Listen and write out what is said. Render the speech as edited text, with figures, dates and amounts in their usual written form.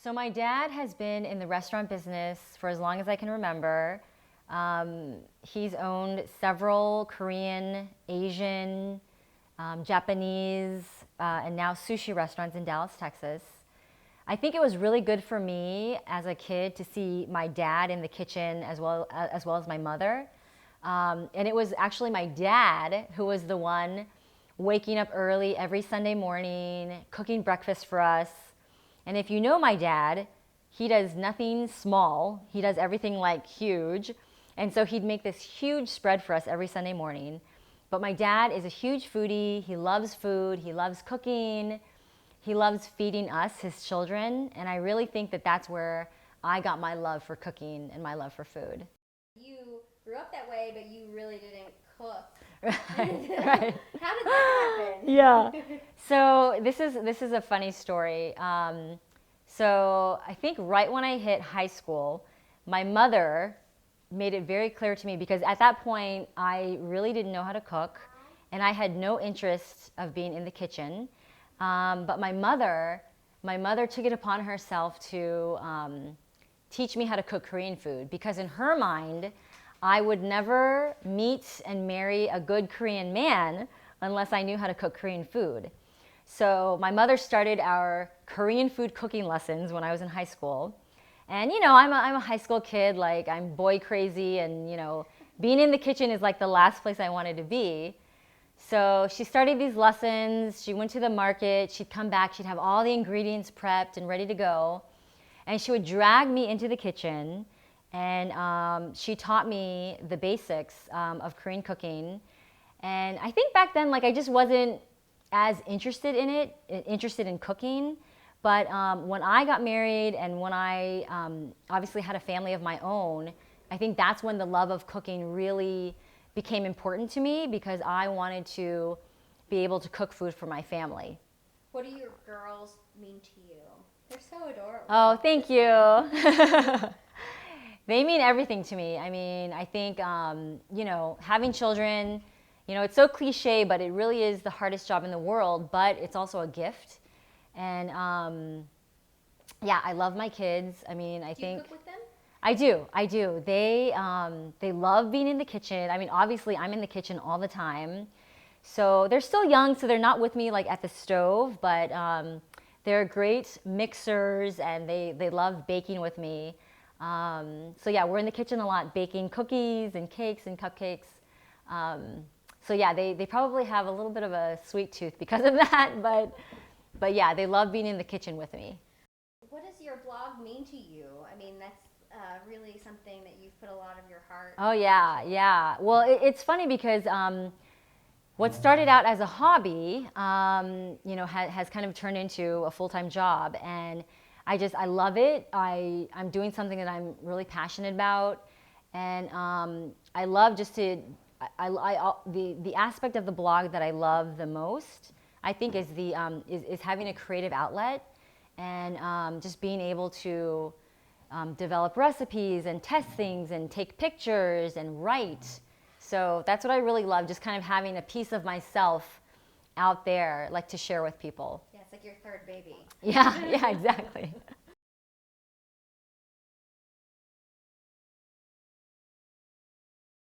So my dad has been in the restaurant business for as long as I can remember. He's owned several Korean, Asian, Japanese, and now sushi restaurants in Dallas, Texas. I think it was really good for me as a kid to see my dad in the kitchen as well as my mother. And it was actually my dad who was the one waking up early every Sunday morning, cooking breakfast for us. And if you know my dad, he does nothing small. He does everything like huge. And so he'd make this huge spread for us every Sunday morning. But my dad is a huge foodie. He loves food. He loves cooking. He loves feeding us, his children. And I really think that that's where I got my love for cooking and my love for food. You grew up that way, but you really didn't cook. Right. How did that happen? Yeah. So this is a funny story. So I think right when I hit high school, my mother made it very clear to me, because at that point I really didn't know how to cook and I had no interest of being in the kitchen. But my mother took it upon herself to teach me how to cook Korean food, because in her mind, I would never meet and marry a good Korean man unless I knew how to cook Korean food. So my mother started our Korean food cooking lessons when I was in high school. And I'm a high school kid, like I'm boy crazy, and being in the kitchen is like the last place I wanted to be. So she started these lessons, she went to the market, she'd come back, she'd have all the ingredients prepped and ready to go. And she would drag me into the kitchen, and she taught me the basics of Korean cooking. And I think back then, like I just wasn't as interested in cooking. But when I got married and when I obviously had a family of my own, I think that's when the love of cooking really became important to me, because I wanted to be able to cook food for my family. What do your girls mean to you? They're so adorable. Oh, thank you. They mean everything to me. I mean, I think, having children, it's so cliche, but it really is the hardest job in the world, but it's also a gift. And yeah, I love my kids. I mean, I think. Do you cook with them? I do. They love being in the kitchen. I mean, obviously, I'm in the kitchen all the time. So they're still young, so they're not with me like at the stove, but they're great mixers, and they love baking with me. So yeah, we're in the kitchen a lot, baking cookies and cakes and cupcakes. So yeah, they probably have a little bit of a sweet tooth because of that, but yeah, they love being in the kitchen with me. What does your blog mean to you? I mean, that's really something that you've put a lot of your heart. Oh yeah. Well, it's funny because what started out as a hobby, has kind of turned into a full-time job, and I love it. I'm doing something that I'm really passionate about, and I love just to the aspect of the blog that I love the most, I think, is is having a creative outlet, and just being able to develop recipes and test things and take pictures and write. So that's what I really love, just kind of having a piece of myself out there, like to share with people. Yeah, it's like your third baby. Yeah, exactly.